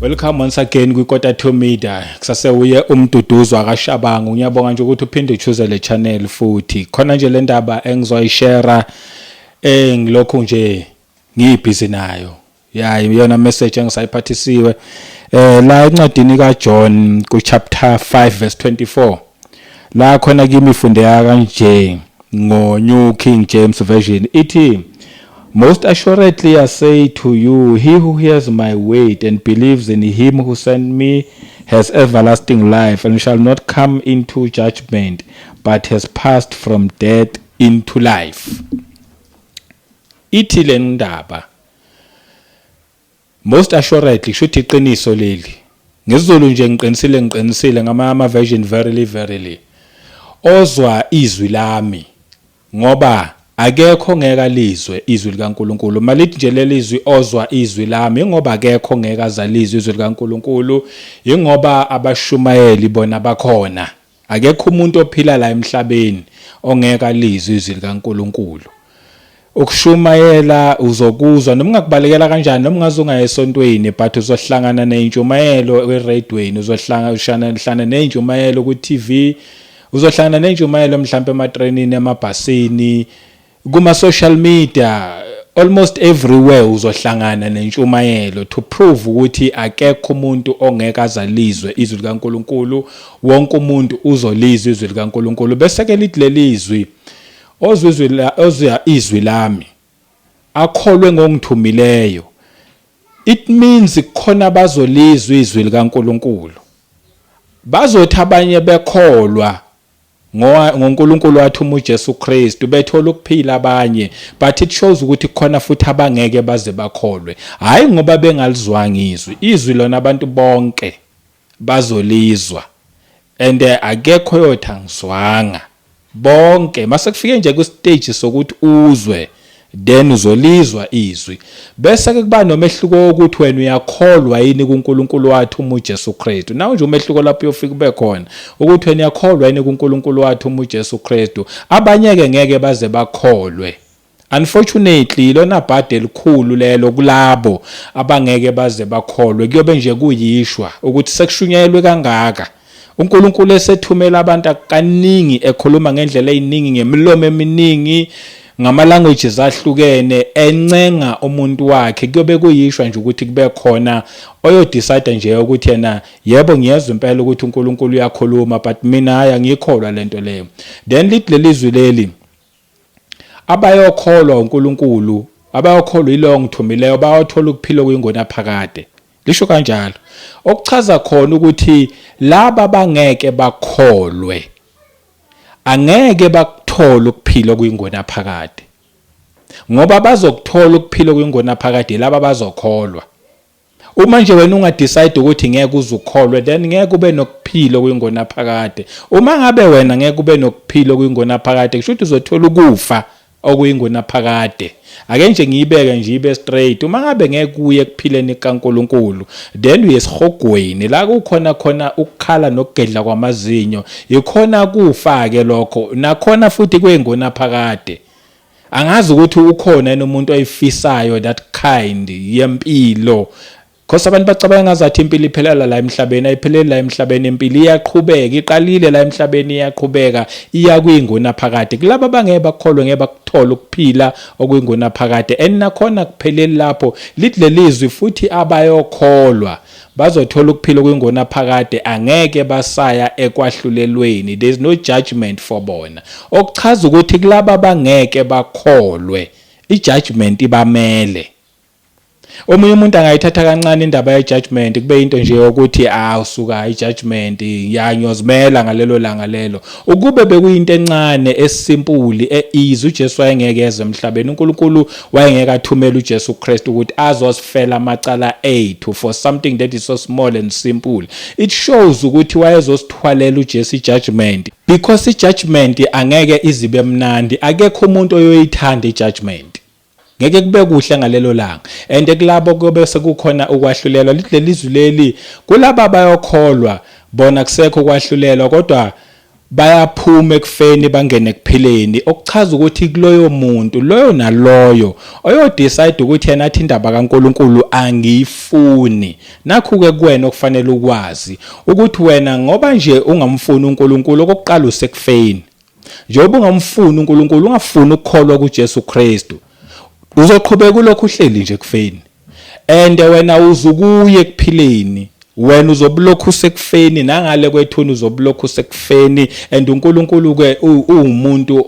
Welcome once again kwi-Quarter Media. Kusase uye umduduzo akashabangu. Ngiyabonga nje ukuthi uphinde uchoose le channel futhi. Khona nje le ndaba engizoyishare ngilokho nje ngibhizi nayo. Yeah, iyona message engisayiphathisiwe la encwadini kaJohn ku chapter 5 verse 24. La khona kimi fundeka kanje ngo New King James Version. Ithi, most assuredly I say to you, he who hears my word and believes in him who sent me has everlasting life and shall not come into judgment, but has passed from death into life. Ithi le ndaba, most assuredly, shuthi iqiniso leli. NgesiZulu nje ngiqinisile ngama version verily. Ozwa izwi lami, ngoba akekho ngeke lizwe izwi likaNkuluNkulu. Malithi nje leli izwi ozwa izwi lami ngoba akekho ngeke azalizwe izwi likaNkuluNkulu, ingoba abashumayeli bona bakhona. Akekho umuntu ophila la emhlabeni ongeke lizwe izwi likaNkuluNkulu. Ukushumayela uzokuzwa noma ungakubalekela kanjani, noma ungazunga esontweni, but uzohlangana nenjumayelo eradioweni, uzohlangana nenjumayelo ku TV, uzohlangana nenjumayelo mhlambe ematrenini, emabhasini, kuma social media, almost everywhere uzohlangana nenjumayelo to prove ukuthi akekho umuntu ongeke azalizwe izwi likaNkuluNkulu. Wonke umuntu uzolizwa izwi likaNkuluNkulu. Bese ke lithi leli izwi ozwa izwi lami akholwe ngongithumileyo. It means khona bazolizwa izwi likaNkuluNkulu. Bazothi abanye bekholwa ngoNkulunkulu wathuma uJesu Kristu bethola ukuphila abanye, but it shows ukuthi khona futhi abangeke baze bakholwe. Hayi ngoba bengalizwanga izwi lona abantu bonke bazolizwa. And akekho yothi angizwanga. Bonke mase kufike nje ku stage sokuthi uzwe, then uzolizwa izwi. Bese ke kuba nomehluko ukuthi wena uyakholwa yini kuNkulunkulu wathuma uJesu Kristu. Nawo nje umehluko lapho uyofika ube khona ukuthi wena uyakholwa yini kuNkulunkulu wathuma uJesu Kristu. Abanye ke ngeke baze bakholwe. Unfortunately lona bhadi elikhulu lelo kulabo abangeke baze bakholwe. Kuyobe nje kuyishwa ukuthi sekushunyelwe kangaka. uNkulunkulu esethumela abantu kaningi ekhuluma ngendlela eziningi, ngemilomo eminingi, ngama languages ahlukene, encenga umuntu wakhe. Kuyobe kuyishwa nje ukuthi kube khona oyo decide nje ukuthi yena yebo ngiyezwa impela ukuthi uNkulunkulu uyakhuluma, but mina hayi angikholwa lento leyo. Then lithi lelizwi leli, abayokholwa uNkulunkulu, abayokholwa ilo ngithumileyo bayothola ukuphila kuyingona phakade. Lisho kanjalo. Okuchaza khona ukuthi laba bangeke bakholwe angeke bakuthola ukuphila kuyingona phakade. Ngoba bazokuthola ukuphila kuyingona phakade laba bazokholwa. Uma nje wena ungadecide ukuthi ngeke uzukholwe, then ngeke ube nokuphila kuyingona phakade. Uma ngabe wena ngeke ube nokuphila kuyingona phakade, kusho ukuthi uzothola ukufa okuyingona phakade. Ake nje ngiyibeke nje ibe straight. Uma ngabe ngeke kuye kuphileni kaNkuluNkulu, then uyesihogweni la kukhona ukukhala nokugedla kwamazinyo, ikhona kufake lokho nakhona futhi kwengona phakade. Angazi ukuthi ukhona yena umuntu oyifisayo that kind yempilo, because abantu bacabanga ngazathi impilo iphelela la emhlabeni. Ayipheleli la emhlabeni, impilo iyaqhubeka, iqalile la emhlabeni iyaqhubeka, iya kuyingona phakade. Kulabo bangeke bakholwe ngeke bakuthola ukuphila okuyingona phakade. And nakhona kupheleli lapho. Lithi lelizwi futhi abayokholwa bazothola ukuphila okuyingona phakade, angeke basaya ekwahlulelweni. There is no judgment for bona. Okuchaza ukuthi kulabo bangeke bakholwe ijudgment ibamele. Omunye umuntu angayithatha kancane indaba ye judgment kube into nje ukuthi usuka i-judgment yanyozimela ngalelo langa lelo. Ukube bekuyinto encane esimple easy, uJesu wayengeke eze emhlabeni. uNkulunkulu wayengeke athumele uJesu Kristu ukuthi azosifela amacala ethu for something that is so small and simple. It shows ukuthi wayezosithwalela uJesu i-judgment, because i-judgment angeke izibe mnandi. Akekho umuntu oyoyithanda i-judgment. Ngeke kube kuhle ngalelo langa. And kulabo kube sekukhona ukwahlulelwa. Leli lizwi leli kulabo abayokholwa bona kusekho ukwahlulelwa, kodwa bayaphuma ekufeni bangene ekuphileni, okuchaza ukuthi kuloyo muntu loyo naloyo oyodecide ukuthi yena athi indaba kaNkuluNkulu angiyifuni. Nakho ke kuwena okufanele ukwazi ukuthi wena ngoba nje ungamfuni uNkuluNkulu, okokuqala usekufeni. Njengoba ungamfuni uNkuluNkulu, ungafuni ukukholwa kuJesu Kristu, uzoqhubeka ulokhu uhleli nje ekufeni, and wena uzukuye ekuphileni. Wena uzobulokhu usekufeni, nangale kwethuna uzobulokhu usekufeni, and uNkulunkulu ke uwumuntu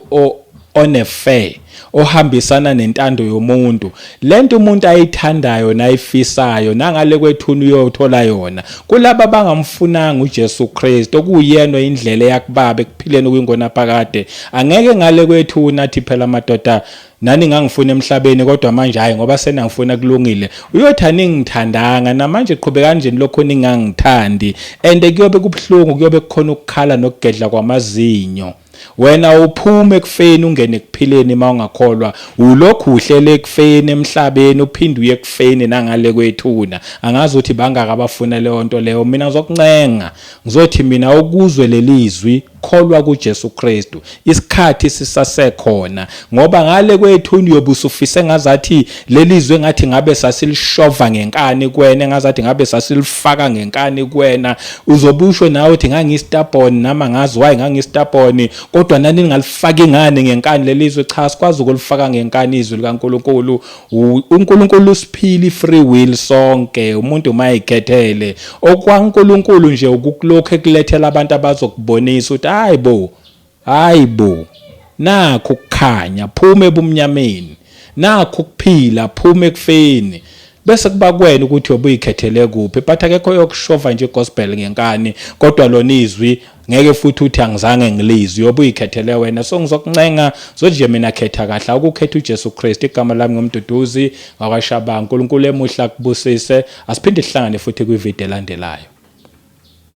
onefair, ohambisana nentando yomuntu. Lento umuntu ayithandayo nayifisayo nangale kwethuna uyothola yona kulabo abangamfunanga uJesu Kristu, okuyena indlela yakubaba ekuphileni kwingona phakade. Angeke ngale kwethuna athi phela madoda nani ngangifuna emhlabeni kodwa manje hayi ngoba senangifuna kulungile. Uyothi aningithandanga namanje qhubeka kanje lokho ningangithandi, and kuyobe kubhlungu, kuyobe kukhona ukukhala nokugedla kwamazinyo. Wena uphume ekufeni ungene ekuphileni mawungakholwa, ulokhu uhlele ekufeni emhlabeni uphinde uye ekufeni nangale kwethuna. Angazi ukuthi bangaka abafuna leyo nto leyo. Mina ngizokuncenga ngizothi mina ukuzwe lelizwi, kholwa kuJesu Kristu, isikhathi sisasekhona, ngoba ngale kwethuna uyobusufise ngazathi lelizwe ngathi ngabe sasilishova ngenkani kuwena, engazathi ngabe sasilifaka ngenkani kuwena. Uzobusho nawe uthi ngangistubborn, nama ngazi why ngangistubborn, kodwa nani ningalifaka ingane ngenkani lelizwe. Cha, sikwazi ukulifaka ngenkani izwi likaNkuluNkulu. uNkulunkulu usiphile free will sonke, umuntu mayikhethele. OkwaNkuluNkulu nje ukukulokho ekulethela abantu abazokubonisa ukuthi hayibo nakho ukukhanya, phuma ebumnyameni, nakho ukuphila, phuma ekufeni. Bese kuba kuwena ukuthi ubuyikhethele kuphi. But akekho yokushova nje gospel ngenkani, kodwa lona izwi ngeke futhi uthi angizange ngilizwe, ubuyikhethele wena. So ngizokuncenga nje mina khetha kahle, ukukhetha uJesu Kristu. Igama lami ngumduduzi wakwaShabanga. uNkulunkulu emuhla kubusise. Asiphinde sihlangane futhi kwivideo elandelayo.